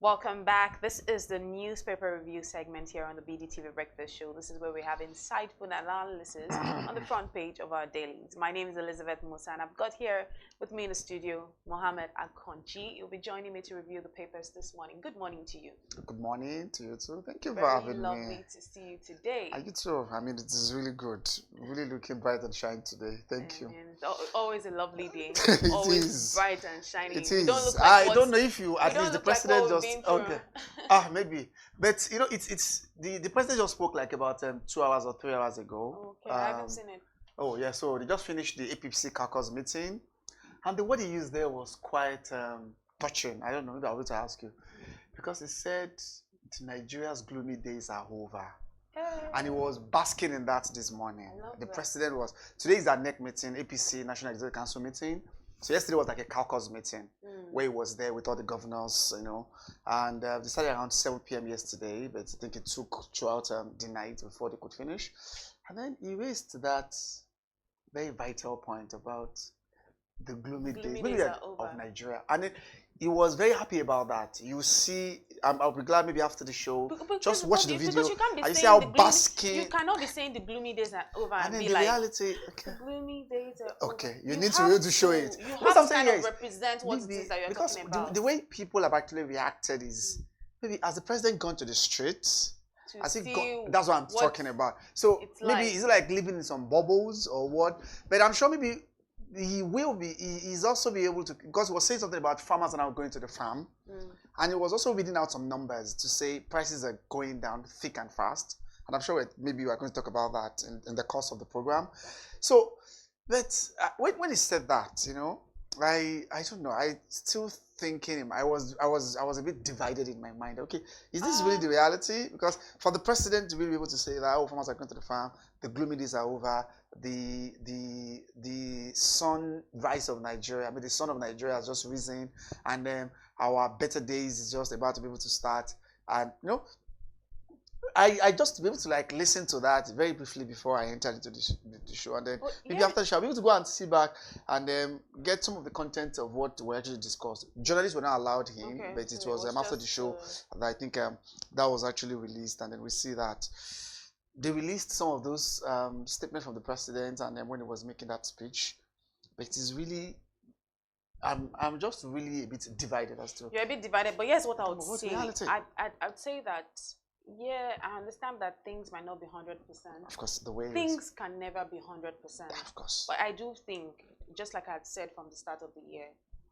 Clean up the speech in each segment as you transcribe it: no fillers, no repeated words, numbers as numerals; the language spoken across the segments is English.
Welcome back. This is the newspaper review segment here on the BDTV Breakfast Show. This is where we have insightful analysis on the front page of our dailies. My name is Elizabeth Musa, and I've got here with me in the studio Mohammed Akonji. You'll be joining me to review the papers this morning. Good morning to you. Good morning to you too. Thank you Very for having me. lovely to see you today. You too. I mean, it is really good. Really looking bright and shine today. Thank you. It's always a lovely day. It Always is. bright and shiny. It You is. don't look like I don't know if you, at least the president just, okay. Maybe. But, you know, it's the president just spoke like about 2 hours or 3 hours ago. Okay, I haven't seen it. Oh, yeah. So they just finished the APC caucus meeting. And the word he used there was quite touching. I don't know. Maybe I will to ask you. Because he said Nigeria's gloomy days are over. And he was basking in that this morning. The president was, today is our NEC meeting, APC, National Executive Council meeting. So yesterday was like a caucus meeting where he was there with all the governors, you know. And they started around 7 p.m. yesterday, but I think it took throughout the night before they could finish. And then he raised that very vital point about the gloomy days of Nigeria. And he was very happy about that. You see, I'll be glad maybe after the show, just watch the video and you see how basking. You cannot be saying the gloomy days are over and be the like, reality, the gloomy days are over. Okay, you need to be able to show it. You have to kind of represent what it is that you're talking about. The way people have actually reacted is, maybe has the president gone to the streets? That's what I'm talking about. So maybe is it like living in some bubbles or what? But I'm sure maybe he's also be able to, because he was saying something about farmers are now going to the farm, and he was also reading out some numbers to say prices are going down thick and fast, and I'm sure maybe we are going to talk about that in the course of the program. So, but when he said that, you know, I don't know, I still thinking I was a bit divided in my mind. Okay, is this really the reality? Because for the president to really be able to say that, oh, farmers are going to the farm, the gloomy days are over, the sunrise of Nigeria, I mean the sun of Nigeria has just risen, and then our better days is just about to be able to start. And you know, I just be able to like listen to that very briefly before I entered into the show, and then maybe after the show I'll be able to go and see back and get some of the content of what we actually discussed. Journalists were not allowed in, but it was after the show that I think that was actually released, and then we see that they released some of those statements from the president, and then when he was making that speech, but it is really, I'm just really a bit divided as to. You're a bit divided, but here's what I would say. I'd say that, yeah, I understand that things might not be 100%. Of course, the way things can never be 100%. Of course. But I do think, just like I had said from the start of the year,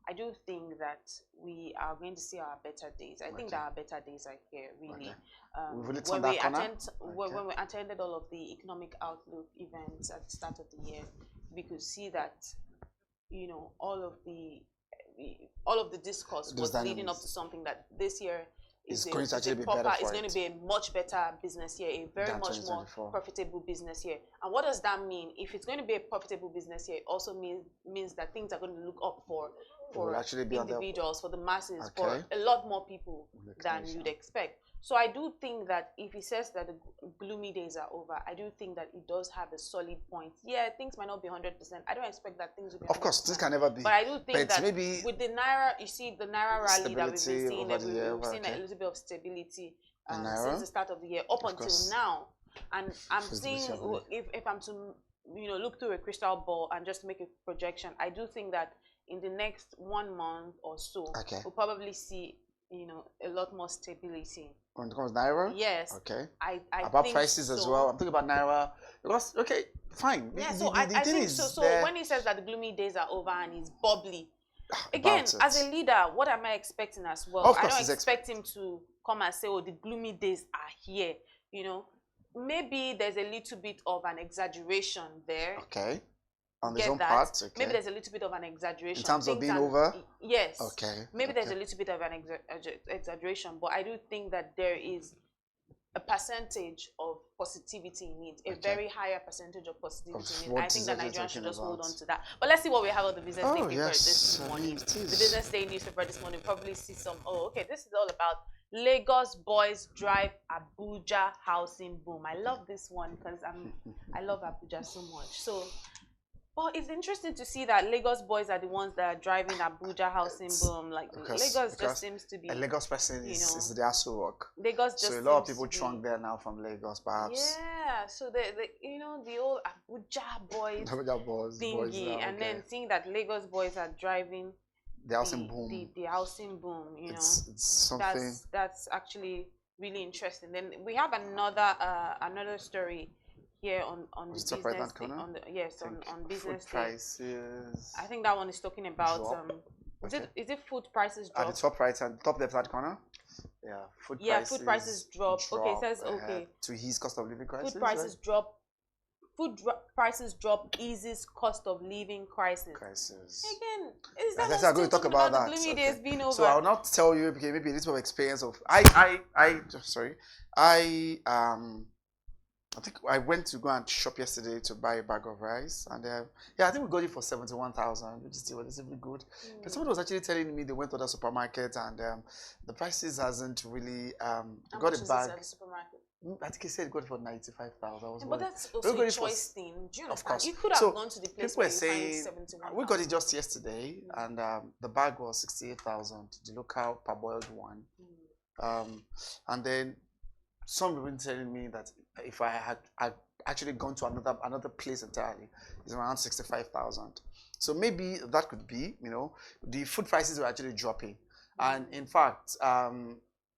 I do think that we are going to see our better days. I think that our better days are here, really. When we attended all of the economic outlook events at the start of the year, we could see that, you know, all of the discourse was leading up to something that this year is going to be a much better business year, a very much more profitable business year. And what does that mean? If it's going to be a profitable business year, it also means that things are going to look up for individuals, for the masses, for a lot more people than you'd expect. So I do think that if he says that the gloomy days are over, I do think that he does have a solid point. Yeah, things might not be 100%. I don't expect that things will be 100%. Of course, this can never be. But I do think that maybe with the Naira, you see the Naira rally that we've been seeing, we've seen a little bit of stability since the start of the year up until now. And I'm seeing, if I'm to, you know, look through a crystal ball and just make a projection, I do think that in the next 1 month or so, we'll probably see, you know, a lot more stability. When it comes to Naira? Yes. Okay. I about think prices as well. I'm thinking about Naira. Because, fine. Yeah, I think so. So when he says that the gloomy days are over and he's bubbly, again, as a leader, what am I expecting as well? Of course, I don't expect him to come and say, oh, the gloomy days are here. You know, maybe there's a little bit of an exaggeration there. Okay. On his own part, maybe there's a little bit of an exaggeration. In terms of being over? Yes. Okay. Maybe there's a little bit of an exaggeration, but I do think that there is a percentage of positivity in it, a very higher percentage of positivity in it. I think that Nigerians should just hold on to that. But let's see what we have on the Business Day paper this morning. The Business Day newspaper this morning, probably see some, this is all about Lagos boys drive Abuja housing boom. I love this one because I love Abuja so much. So Well, it's interesting to see that Lagos boys are the ones that are driving Abuja housing boom. Like Lagos just seems to be. A Lagos person is the Aso Rock. Lagos just so a lot of people trunk there now from Lagos, perhaps. Yeah. So the old Abuja boys. Abuja boys thingy, and then seeing that Lagos boys are driving the housing boom. The housing boom. It's something that's actually really interesting. Then we have another story here on the business on business prices. I think that one is talking about is it food prices drop? At the top right and top left hand corner. Yeah, food prices drop. Okay, it says okay. To ease cost of living crisis. Food prices drop. Prices drop eases cost of living crisis. Again, is that I'm going to talk about that. The gloomy days being over? So I'll not tell you because maybe a little experience of I think I went to go and shop yesterday to buy a bag of rice, and I think we got it for 71,000, which is still relatively good. But someone was actually telling me they went to the supermarket and the prices hasn't really got a bag. I think he said he got it for 95,000. But that's also a choice thing. Do you understand? Of course. You could have gone to the place where you find 71,000. We got it just yesterday, and the bag was 68,000, the local parboiled one. And then some people telling me that if I had actually gone to another place entirely, it's around 65,000. So maybe that could be, the food prices were actually dropping. And in fact,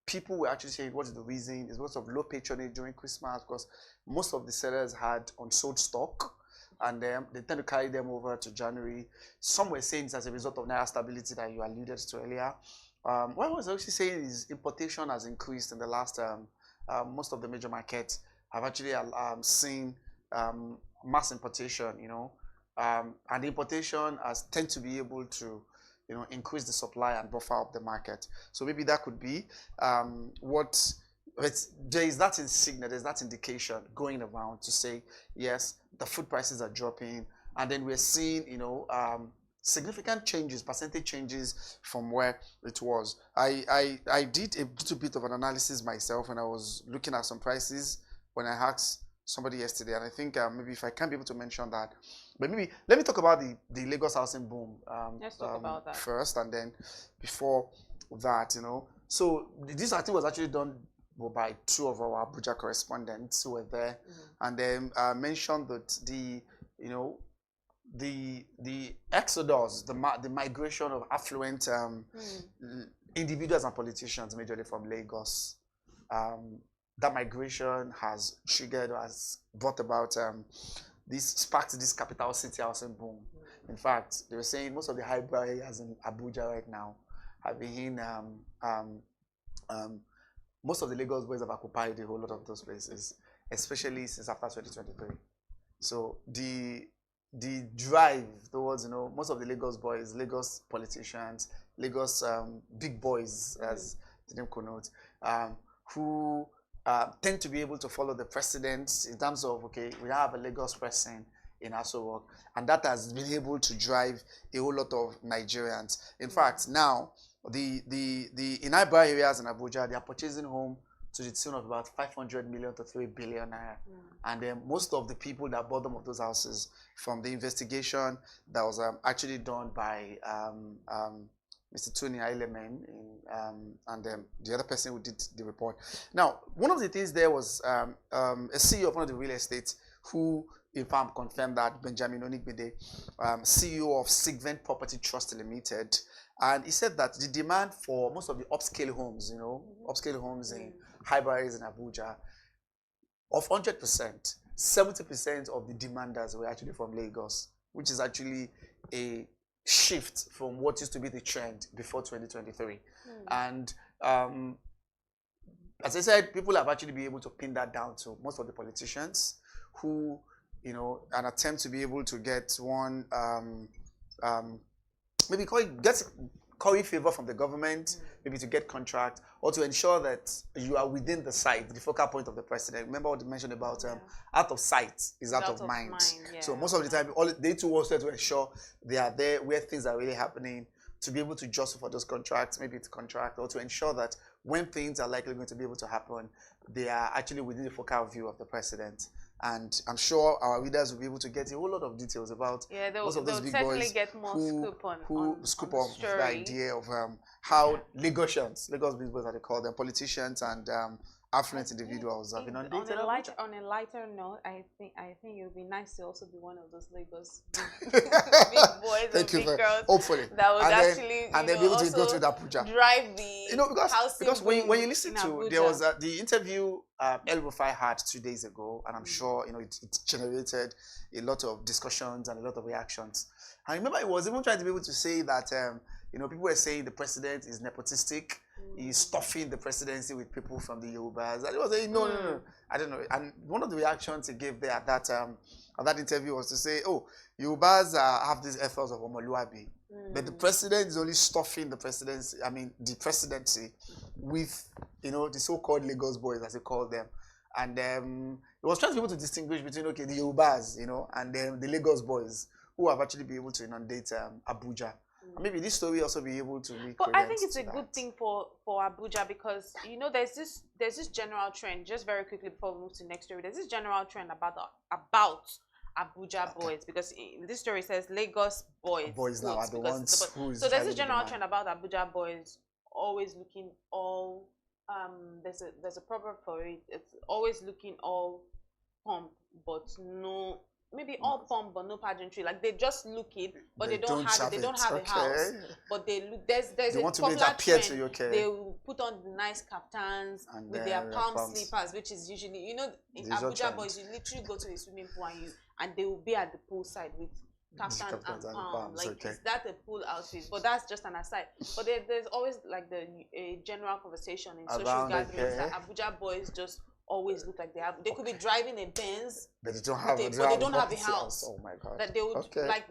people were actually saying what is the reason? It's because of low patronage during Christmas, because most of the sellers had unsold stock, and they tend to carry them over to January. Some were saying it's as a result of naira stability that you alluded to earlier. What I was actually saying is importation has increased in the last. Most of the major markets have actually seen mass importation, and the importation has tend to be able to increase the supply and buffer up the market. So maybe that could be there is that insignia, there's that indication going around to say, yes, the food prices are dropping, and then we're seeing, significant changes, percentage changes from where it was. I did a little bit of an analysis myself when I was looking at some prices when I asked somebody yesterday, and I think maybe if I can't be able to mention that, but maybe let me talk about the Lagos housing boom Let's talk about that first, and then before that, so this I think was actually done by two of our Abuja correspondents who were there, and then mentioned that the exodus, the migration of affluent individuals and politicians, majorly from Lagos, that migration has triggered or has brought about sparked this capital city housing boom. In fact, they were saying most of the highbrow areas in Abuja right now have been most of the Lagos boys have occupied a whole lot of those places, especially since after 2023. So the drive towards, most of the Lagos boys, Lagos politicians, Lagos big boys, as the name connotes, who tend to be able to follow the precedents in terms of, okay, we have a Lagos person in Aso Rock, and that has been able to drive a whole lot of Nigerians. In fact, now, in highbrow areas in Abuja, they are purchasing home to the tune of about 500 million to 3 billion naira. And then most of the people that bought them of those houses, from the investigation that was actually done by Mr. Tony Ailemen and the other person who did the report. Now, one of the things there was a CEO of one of the real estate who, in fact, confirmed that Benjamin Onigbede, CEO of Sigvent Property Trust Limited, and he said that the demand for most of the upscale homes, upscale homes in highbrow areas in Abuja, of 100%, 70% of the demanders were actually from Lagos, which is actually a shift from what used to be the trend before 2023. And as I said, people have actually been able to pin that down to most of the politicians who, an attempt to be able to get one, maybe curry favor from the government, maybe to get contract, or to ensure that you are within the site, the focal point of the president. Remember what they mentioned about out of sight is out of mind. Yeah. So most of the time, they too also to ensure they are there where things are really happening, to be able to justify for those contracts, maybe it's contract, or to ensure that when things are likely going to be able to happen, they are actually within the focal view of the president. And I'm sure our readers will be able to get a whole lot of details about most of those big boys get more who scoop on the idea of how Lagos big boys, as they call them, politicians and affluent individuals have been inundated. On a lighter note, I think it would be nice to also be one of those Lagos big boys and big girls. Hopefully, that would and they'll be able to go to Abuja. Drive the because when you listen to there was the interview El Rufai had 2 days ago, and I'm sure it generated a lot of discussions and a lot of reactions. I remember he was even trying to be able to say that people were saying the president is nepotistic. He's stuffing the presidency with people from the Yorubas. And he was saying, no, I don't know. And one of the reactions he gave there at that interview was to say, oh, Yorubas have this ethos of Omoluabi. But the president is only stuffing the presidency, the presidency with, the so-called Lagos boys, as they call them. And he was trying to be able to distinguish between, the Yorubas, and the Lagos boys who have actually been able to inundate Abuja. Maybe this story also be able to make. But I think it's a good thing for Abuja, because there's this general trend. Just very quickly before we move to the next story, there's this general trend about Abuja boys, because this story says Lagos boys. Boys now are the ones who. So there's this general trend about Abuja boys always looking all. There's a proverb for it. It's always looking all pump, but no. Maybe all pump but no pageantry. Like they just look it, but they don't have a house. But they look. There's a popular trend. They will put on the nice kaftans with their palm slippers, which is usually in Abuja boys. You literally go to a swimming pool and they will be at the poolside with kaftans and palm. Like is that a pool outfit? But that's just an aside. But there's always like the general conversation in social gatherings that Abuja boys just always look like they could be driving a Benz, but they don't have a house. Oh my God! That they would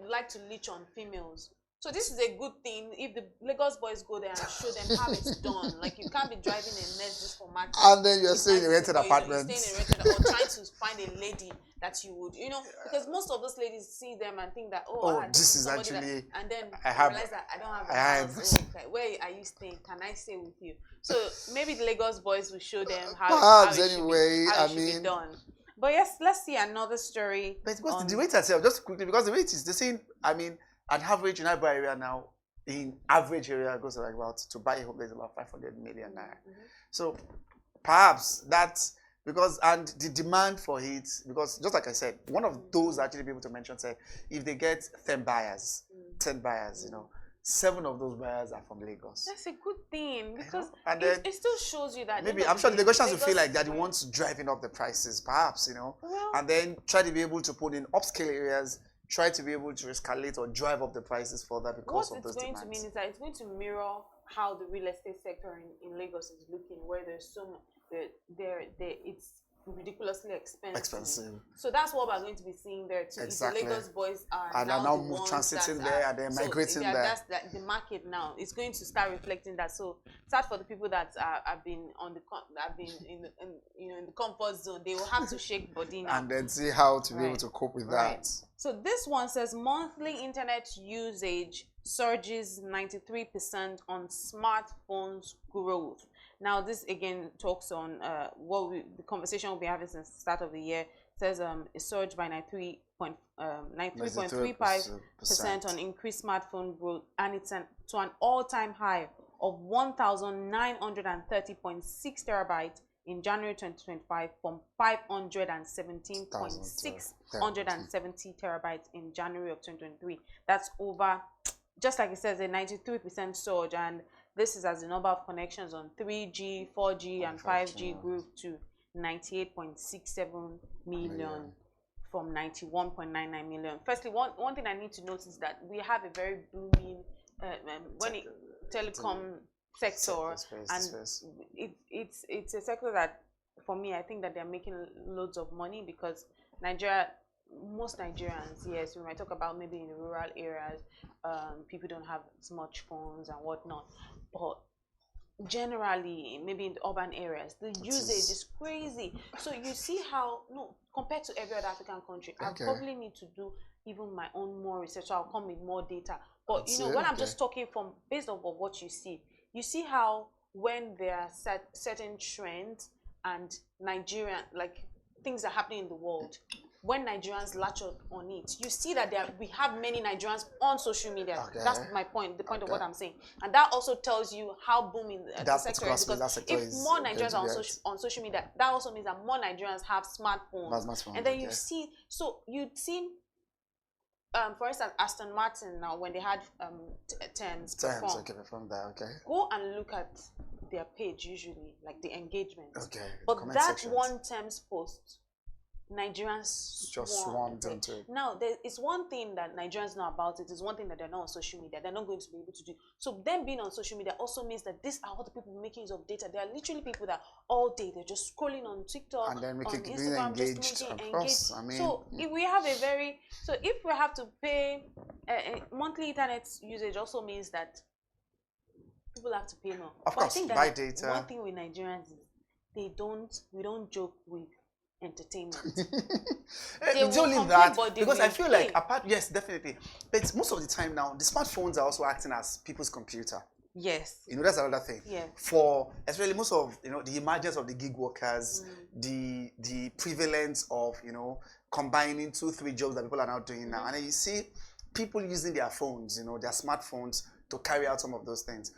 like to leech on females. So this is a good thing if the Lagos boys go there and show them how it's done. Like you can't be driving a Mercedes for market. And then you're staying in a rented apartment. Or trying to find a lady that you would, because most of those ladies see them and think that, this is actually. And then I realize that I don't have a house. Okay, where are you staying? Can I stay with you? So maybe the Lagos boys will show them how it should be done. But yes, let's see another story. But because the rate itself, just quickly, because the rate is the same. An average in Abuja area now, in average area goes like about, to buy a home, there's about 500 million naira. So perhaps that's because, and the demand for it, because just like I said, one of those actually be able to mention, say, if they get 10 buyers, 7 of those buyers are from Lagos. That's a good thing, because it still shows you that maybe I'm sure the Lagosians will feel like they're the ones driving up the prices, perhaps, and then try to be able to put in upscale areas, try to be able to escalate or drive up the prices further because of those demands. What it's going to mean is that it's going to mirror how the real estate sector in Lagos is looking, where there's so much, it's ridiculously expensive. So that's what we're going to be seeing there too. Exactly. The Lagos boys are now transiting there and they're migrating there. That's the market now. It's going to start reflecting that. So sad for the people that have been in the comfort zone. They will have to shake body now and then see how to be able to cope with that. So this one says monthly internet usage surges 93% on smartphones growth. Now, this again talks on the conversation we'll be having since the start of the year. It says it surged by 93.35% on increased smartphone growth, and it's to an all-time high of 1,930.6 terabytes in January 2025 from 517.670 terabytes in January of 2023. That's over, just like it says, a 93% surge, and this is as the number of connections on 3G, 4G, and 5G grew to 98.67 million from 91.99 million. Firstly, one thing I need to notice is that we have a very booming telecom sector, and it's a sector that, for me, I think that they're making loads of money, because most Nigerians, yes, we might talk about maybe in the rural areas, people don't have as much phones and whatnot, but generally, maybe in the urban areas, the usage is crazy. So you see how, compared to every other African country, I probably need to do even my own more research, so I'll come with more data. But when I'm just talking from based on what you see how when there are certain trends and Nigerian, like things are happening in the world, when Nigerians latch on it, you see that we have many Nigerians on social media. Okay. That's my point, the point of what I'm saying. And that also tells you how booming the sector is. Because if more Nigerians are on social media, that also means that more Nigerians have smartphones. And then you see, for instance, Aston Martin now, when they had Thames perform, okay, from there, okay. Go and look at their page usually, like the engagement. Okay. But that sections. One Thames post, Nigerians just swarmed into it. Now, it's one thing that Nigerians know about it. It's one thing that they're not on social media. They're not going to be able to do. So them being on social media also means that these are all the people making use of data. There are literally people that all day they're just scrolling on TikTok, and then on Instagram, just making engaged. I mean, so if we have if we have to pay monthly internet usage, also means that people have to pay more. Of course, buy data. One thing with Nigerians is we don't joke with entertainment. It's only that, because I feel like yes, definitely, but most of the time now the smartphones are also acting as people's computer. Yes, that's another thing. Yeah. For especially most of the emergence of the gig workers, the prevalence of combining 2-3 jobs that people are now doing now, and then you see people using their phones, their smartphones to carry out some of those things.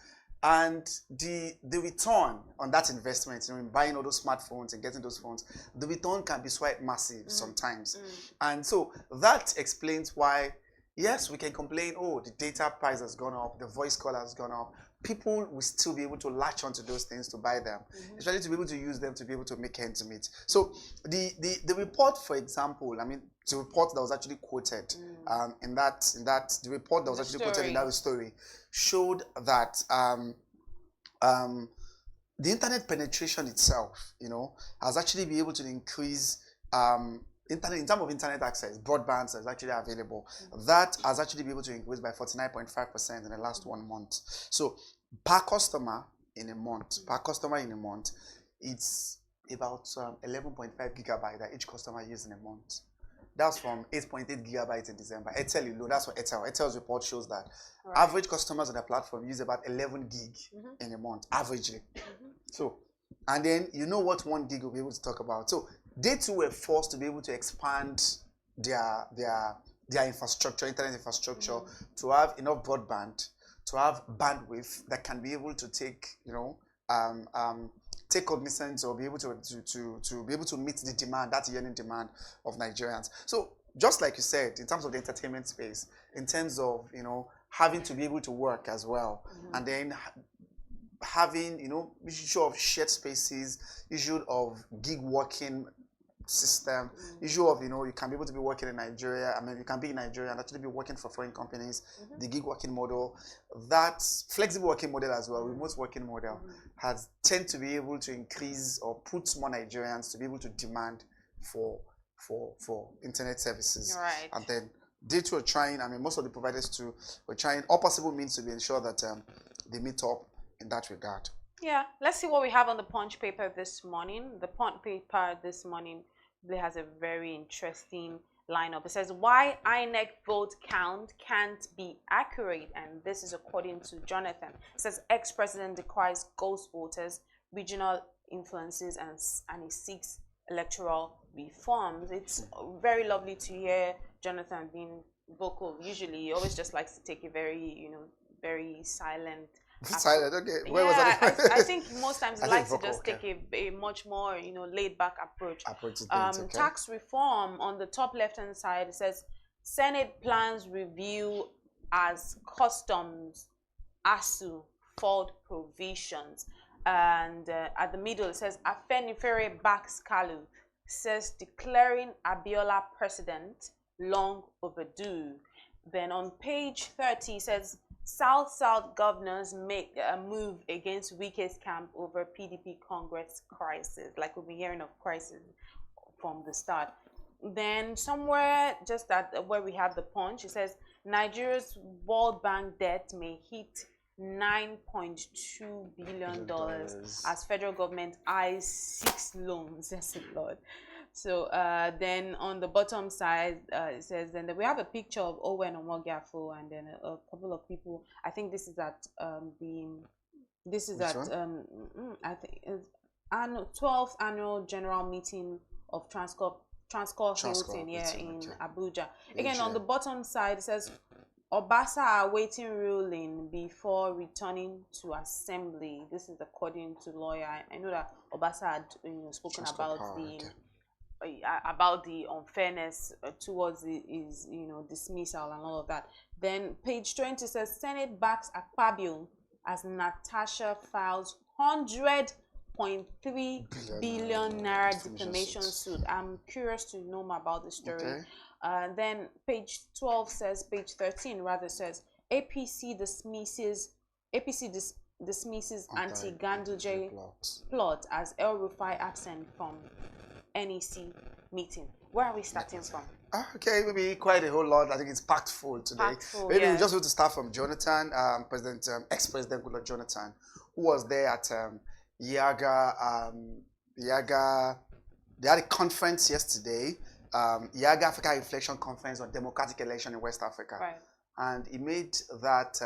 And the return on that investment, in buying all those smartphones and getting those phones, the return can be quite massive sometimes. And so that explains why, yes, we can complain, oh, the data price has gone up, the voice call has gone up. People will still be able to latch onto those things to buy them, especially to be able to use them to be able to make ends meet. So the report, for example, I mean, the report that was actually quoted the report that was actually quoted in that story showed that the internet penetration itself, has actually been able to increase in terms of internet access, broadband is actually available. That has actually been able to increase by 49.5% in the last 1 month. So per customer in a month, it's about 11.5 gigabyte that each customer uses in a month. That's from 8.8 gigabytes in December. Airtel alone, that's what Airtel's report shows that. Right. Average customers on the platform use about 11 gig in a month, averagely. So, and then what 1 gig will be able to talk about. So they too were forced to be able to expand their infrastructure, internet infrastructure, to have enough broadband, to have bandwidth that can be able to take, take cognizance or be able to be able to meet the demand, that yearning demand of Nigerians. So just like you said, in terms of the entertainment space, in terms of having to be able to work as well, and then having issue of shared spaces, issue of gig working system, issue of you can be able to be working in Nigeria. I mean, you can be in Nigeria and actually be working for foreign companies. The gig working model, that flexible working model as well, remote working model, has tend to be able to increase or put more Nigerians to be able to demand for internet services. Right. And then they too are trying. I mean, most of the providers too were trying all possible means to be ensure that they meet up in that regard. Yeah, let's see what we have on the Punch paper this morning. The Punch paper this morning has a very interesting lineup. It says why INEC vote count can't be accurate, and this is according to Jonathan. It says ex-president decries ghost voters, regional influences, and he seeks electoral reforms. It's very lovely to hear Jonathan being vocal. Usually he always just likes to take a very very silent okay. Where was that? I think most times he likes to just take a much more laid back approach. Tax reform on the top left hand side, it says Senate plans review as customs ASU fault provisions, and at the middle it says Afenifere backs Kalu, says declaring Abiola president long overdue. Then on page 30 it says South governors make a move against Wike's camp over PDP Congress crisis. Like we've been hearing of crisis from the start. Then somewhere just where we have the Punch, it says Nigeria's World Bank debt may hit $9.2 billion as federal government eyes 6 loans. Yes, Lord. So then on the bottom side, it says then we have a picture of Owen Omogiafo and then a couple of people. I think this is at the This is at I think 12th annual general meeting of Transcorp Hilton here in Abuja. Again, on the bottom side, it says Obasa awaiting ruling before returning to assembly. This is according to lawyer. I know that Obasa had spoken about the unfairness towards his dismissal and all of that. Then page 20 says Senate backs Akpabio as Natasha files 100.3 billion naira defamation suit. I'm curious to know more about the story. Then page 12 says, page 13 rather says, APC dismisses anti-Ganduje plot as El Rufai absent from NEC meeting. Where are we starting from? Okay, maybe quite a whole lot. I think it's packed full today. Maybe we just want to start from Jonathan, ex-president Goodluck Jonathan, who was there at Yaga. They had a conference yesterday, Yaga Africa Reflection Conference on Democratic Election in West Africa. Right. And he made that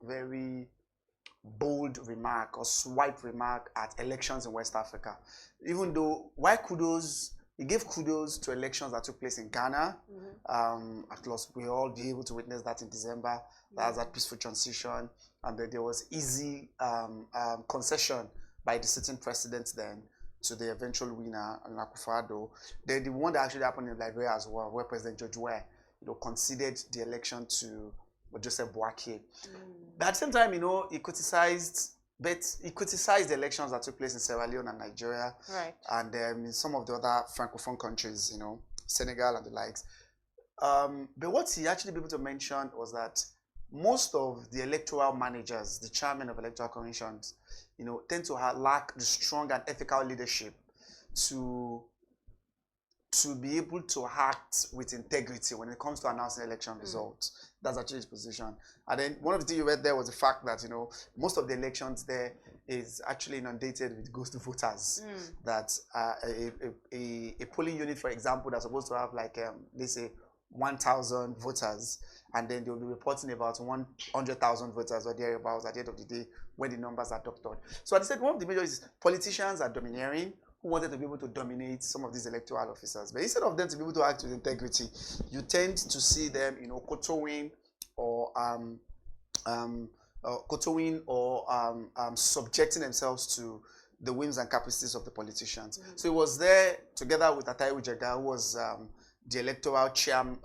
very bold remark or swipe remark at elections in West Africa. Even though, he gave kudos to elections that took place in Ghana. At least we all be able to witness that in December. That was a peaceful transition, and then there was easy concession by the sitting president then to the eventual winner, Akufo-Addo. Then the one that actually happened in Liberia as well, where President George Weah, conceded the election to Joseph Boakai. But at the same time, he criticized the elections that took place in Sierra Leone and Nigeria, right, and in some of the other Francophone countries, Senegal and the likes. But what he actually be able to mention was that most of the electoral managers, the chairmen of electoral commissions, tend to lack the strong and ethical leadership to be able to act with integrity when it comes to announcing election results. That's actually his position. And then one of the things you read there was the fact that, most of the elections there is actually inundated with ghost voters. That a polling unit, for example, that's supposed to have like, they say 1,000 voters, and then they'll be reporting about 100,000 voters or thereabouts at the end of the day when the numbers are doctored. So I said one of the major is politicians are domineering, who wanted to be able to dominate some of these electoral officers. But instead of them to be able to act with integrity, you tend to see them, kowtowing or subjecting themselves to the whims and caprices of the politicians. So he was there together with Atai Ujega, who was the electoral chairman,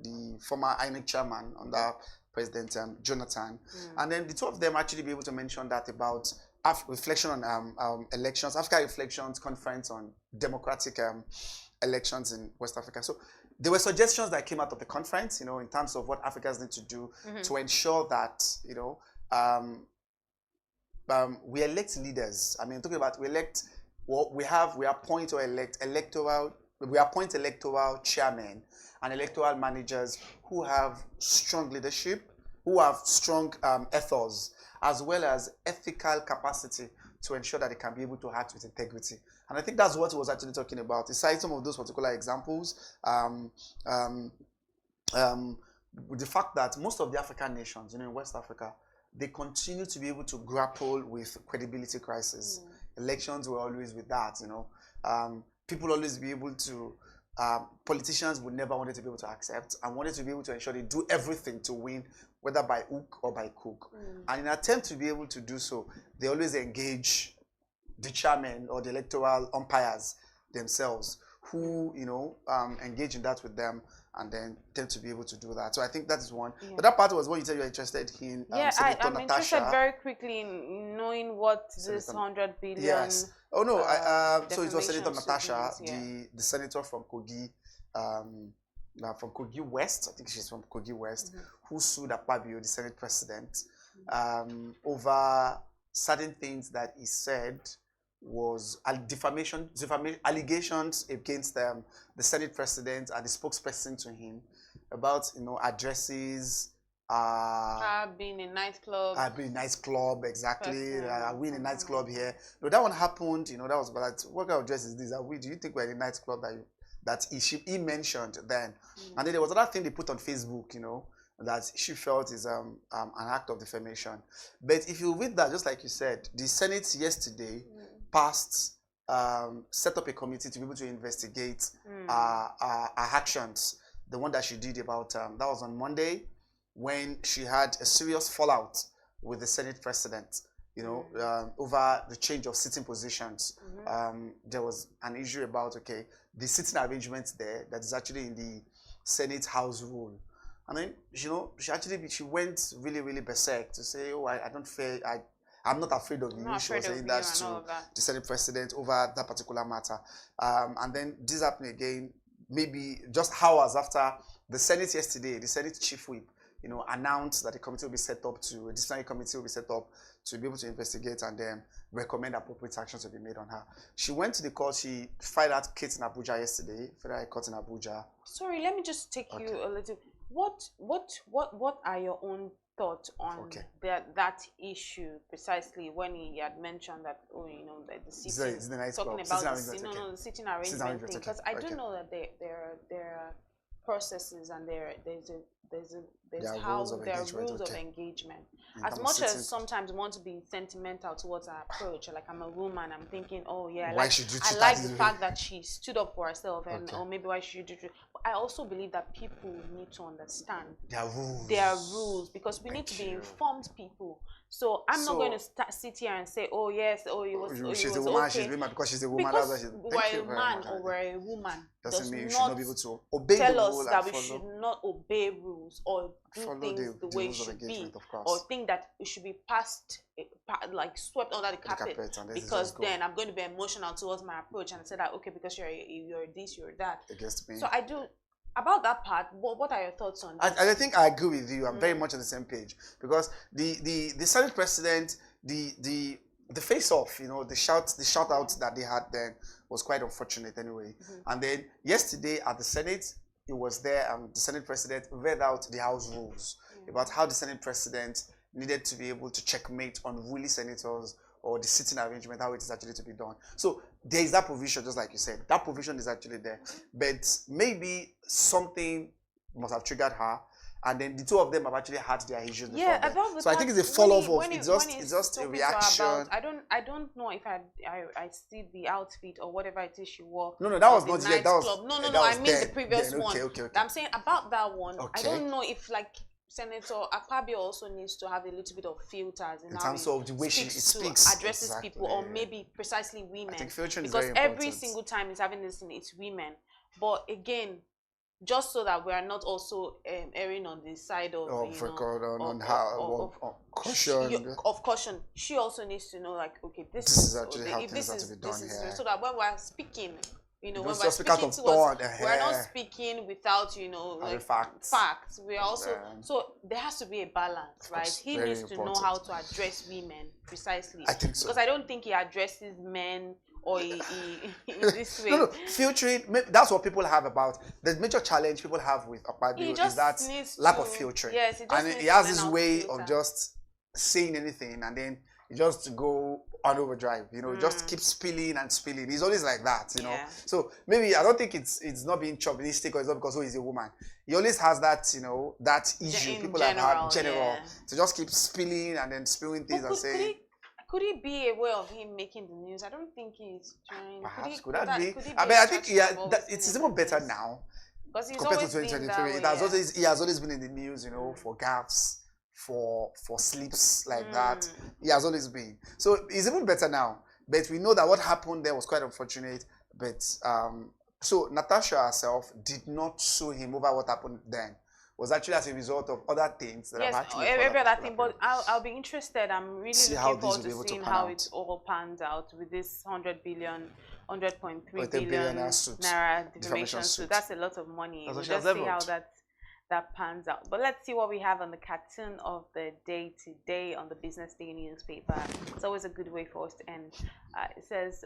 the former INEC chairman under President Jonathan. And then the two of them actually be able to mention that about reflection on elections, Africa Reflections Conference on Democratic elections in West Africa. So there were suggestions that came out of the conference, in terms of what Africans need to do to ensure that, we elect leaders. I mean, talking about we appoint electoral chairmen and electoral managers who have strong leadership, who have strong ethos, as well as ethical capacity to ensure that they can be able to act with integrity. And I think that's what he was actually talking about. He cited some of those particular examples. With the fact that most of the African nations, in West Africa, they continue to be able to grapple with credibility crisis. Elections were always with that, people always be able to, politicians would never wanted to be able to accept and wanted to be able to ensure they do everything to win, whether by hook or by crook. And in an attempt to be able to do so, they always engage the chairman or the electoral umpires themselves who, engage in that with them and then tend to be able to do that. So I think that is one. But that part was what you said you were interested in. I'm interested very quickly in knowing what this 100 billion. Yes. Oh no. So it was Senator Natasha, the senator from Kogi, from Kogi West. I think she's from Kogi West, who sued Akpabio, the Senate president, over certain things that he said was defamation allegations against the Senate president and the spokesperson to him about addresses. I've been in nightclub. I've been in nightclub, exactly. I've been in a nightclub here. No, that one happened. That was about what kind of dress is this? Do you think we're in a nightclub that he mentioned then? And then there was another thing they put on Facebook. that she felt is an act of defamation. But if you read that, just like you said, the Senate yesterday passed, set up a committee to be able to investigate our actions. The one that she did about, that was on Monday, when she had a serious fallout with the Senate president, you know, over the change of sitting positions. There was an issue about, okay, the sitting arrangement there that is actually in the Senate House rule. I mean, you know, she went really, really berserk to say, oh, I don't fear, I'm not afraid of you. She was saying that to the Senate president over that particular matter. And then this happened again, maybe just hours after the Senate yesterday, the Senate chief whip, you know, announced that a committee will be set up to, a disciplinary committee will be set up to be able to investigate and then recommend appropriate actions to be made on her. She went to the court, she filed out case in Abuja yesterday, federal court in Abuja. Sorry, let me just take you a little. What are your own thoughts on that issue precisely when he had mentioned that, oh, you know, that the sitting, talking about the sitting arrangement thing, because I do know that there are processes and there's rules of engagement. As much as sometimes we want to be sentimental towards our approach, like I'm a woman, I'm thinking, oh yeah, I like the fact that she stood up for herself, and or maybe why she did. But I also believe that people need to understand their rules because we need to be informed people. So I'm not going to sit here and say, oh yes, oh it was she's a woman, she's a woman because she's a woman. Because we're a man or we're a woman doesn't mean you should not be able to obey the tell rule us that we should not obey rules or do things the way it should be, or think that it should be passed, like swept under the carpet because then I'm going to be emotional towards my approach and say that, okay, because you're this, you're that. Against me. So I do. About that part, what are your thoughts on that? I think I agree with you. I'm very much on the same page because the Senate president, the face off, you know, the shout out that they had then was quite unfortunate anyway. And then yesterday at the Senate, it was there and the Senate president read out the House rules about how the Senate president needed to be able to checkmate unruly senators or the sitting arrangement, how it is actually to be done. So there is that provision, just like you said. That provision is actually there. But maybe something must have triggered her, and then the two of them have actually had their issues before then. So I think it's a follow-up of it's just a reaction. I don't know if I see the outfit or whatever it is she wore. No, that was not yet. That was no. I mean the previous one. Okay. I'm saying about that one. I don't know if like Senator Akpabio also needs to have a little bit of filters in terms of the way she speaks, addresses people, or maybe precisely women. I think filtering is because very important. Every single time he's having this thing, it's women. But again, just so that we are not also erring on the side of caution, she also needs to know, like, okay, this is actually how things have to be done here, so that when we're speaking, you know, when we're speaking to us, we're not speaking without, you know, like facts. We are also so there has to be a balance, right? He needs to know how to address women precisely. I think so, because I don't think he addresses men or in this way. No, filtering. That's what people have about the major challenge people have with Akpabio is that lack of filtering. Yes, he has this way of just saying anything and then he just go on overdrive, you know, just keep spilling and spilling. He's always like that, you know. So maybe I don't think it's not being chauvinistic or it's not because he's a woman. He always has that, you know, that issue people have had to just keep spilling and then spilling things and saying. Could it be a way of him making the news? I don't think he's trying. Perhaps could that be? I mean, I think it's even better now compared to 2023. He has always been in the news, you know, for gaffes, for sleeps like that. He has always been. So it's even better now. But we know that what happened there was quite unfortunate. But so Natasha herself did not sue him over what happened then. Was actually as a result of other things that have actually every other thing. But I'll be interested. I'm really looking forward to seeing how it all pans out with this 100.3 billion naira defamation suit. That's a lot of money. We'll just see how that pans out. But let's see what we have on the cartoon of the day today on the BusinessDay newspaper. It's always a good way for us to end. It says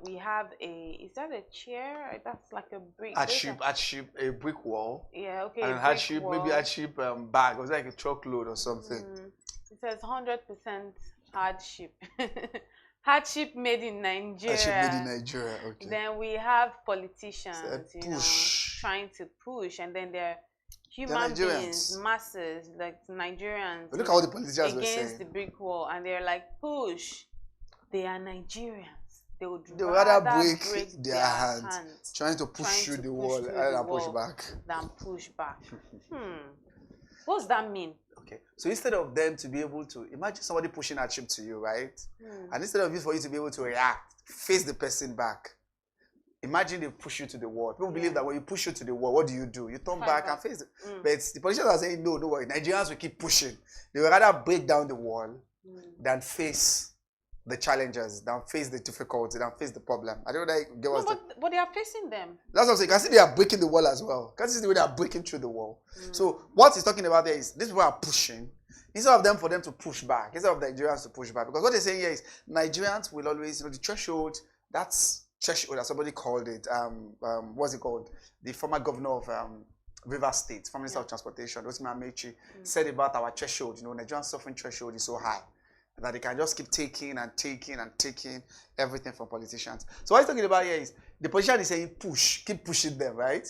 we have is that a chair? That's like a brick. A brick wall. Yeah, okay. And hardship, maybe hardship bag. It was like a truckload or something. It says 100% hardship. Hardship made in Nigeria. Hardship made in Nigeria. Okay. Then we have politicians, you know, trying to push, and then they're human beings, masses, like Nigerians. But look at what the politicians were saying. Against the brick wall, and they're like, push. They are Nigerians. They would rather break their hands trying to push through the wall rather than push back. What does that mean? Okay, so instead of them to be able to imagine somebody pushing a chip to you, right? And instead of it for you to be able to react, face the person back. Imagine they push you to the wall. People believe that when you push you to the wall, what do? You turn back and face it. But the politicians are saying, no, don't worry. Nigerians will keep pushing. They will rather break down the wall than face the challenges, than face the difficulty, than face the problem. I don't know if you get what but they are facing them. That's what I'm saying. You can see they are breaking the wall as well. You can see the way they are breaking through the wall. So what he's talking about there is these people are pushing. Instead of them for them to push back, instead of the Nigerians to push back. Because what they're saying here is Nigerians will always, the threshold, that's threshold, as somebody called it, what's it called? The former governor of River State, former Minister of Transportation, Rotimi Amechi, said about our threshold, Nigerian suffering threshold is so high that they can just keep taking and taking and taking everything from politicians. So what he's talking about here is the politician is saying push, keep pushing them, right?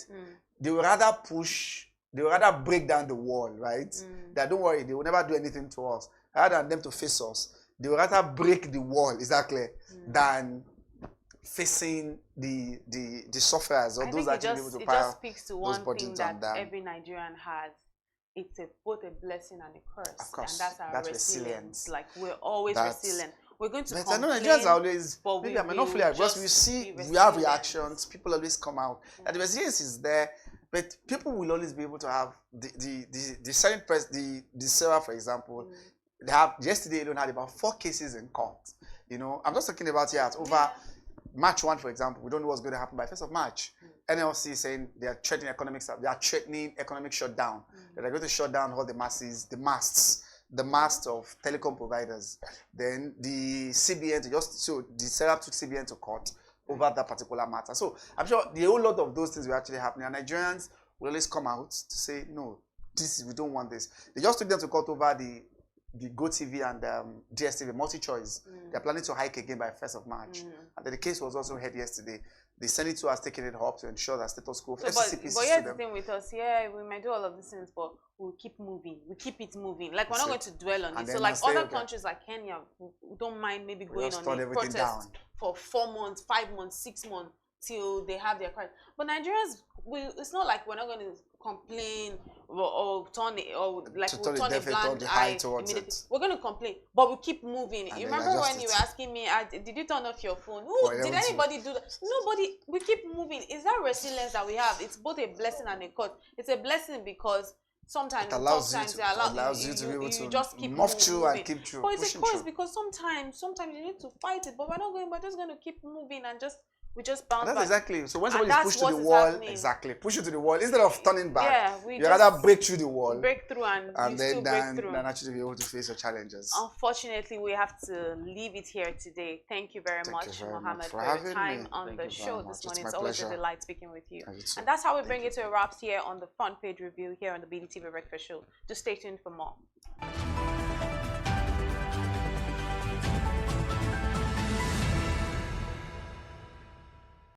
They will rather push, they will rather break down the wall, right? That don't worry, they will never do anything to us. Rather than them to face us, they will rather break the wall, exactly, than facing the sufferers or those that are able to power. It just speaks to one thing that every Nigerian has. It's both a blessing and a curse. Of course, and that's our resilience. Like we're always resilient. We're going to complain. I know Nigerians are always, maybe I'm not fully, because we have reactions, people always come out. And the resilience is there, but people will always be able to have the Senate the Sarah, for example, they have yesterday alone had about 4 cases in court. I'm just talking about here over March 1, for example. We don't know what's going to happen by 1st of March. NLC is saying they are threatening economic shutdown. They're going to shut down all the masts of telecom providers. Then the CBN the Serap took CBN to court over that particular matter. So I'm sure the whole lot of those things will actually happen. And Nigerians will always come out to say, no, we don't want this. They just took them to court over the GoTV and DSTV multi-choice. They're planning to hike again by 1st of March. And then the case was also heard yesterday. The Senate too has taken it up to ensure that status quo. But here's the thing with us, we might do all of these things, but we'll keep moving. We keep it moving. Like, we're not going to dwell on it. So, like other countries like Kenya, we don't mind maybe going on a protest for 4 months, 5 months, 6 months till they have their crisis. But Nigerians, it's not like we're not going to complain or turn it, or like we'll turn a blind eye immediately. We're going to complain, but we keep moving. You remember when you were asking me, did you turn off your phone? Did anybody do that? Nobody. We keep moving. Is that resilience that we have? It's both a blessing and a curse. It's a blessing because sometimes it allows you to be able to just keep move through and keep through. But it's a curse because sometimes you need to fight it, but we're just going to keep moving and we just bounce back. That's exactly. So when somebody pushes to the wall, push you to the wall, instead of turning back, you rather break through the wall. Break through and then actually be able to face your challenges. Unfortunately, we have to leave it here today. Thank you very much, Mohammed, for your time on the show this morning. It's always a delight speaking with you. And that's how we bring it to a wrap here on the front page review here on the BDTV Breakfast Show. Just stay tuned for more.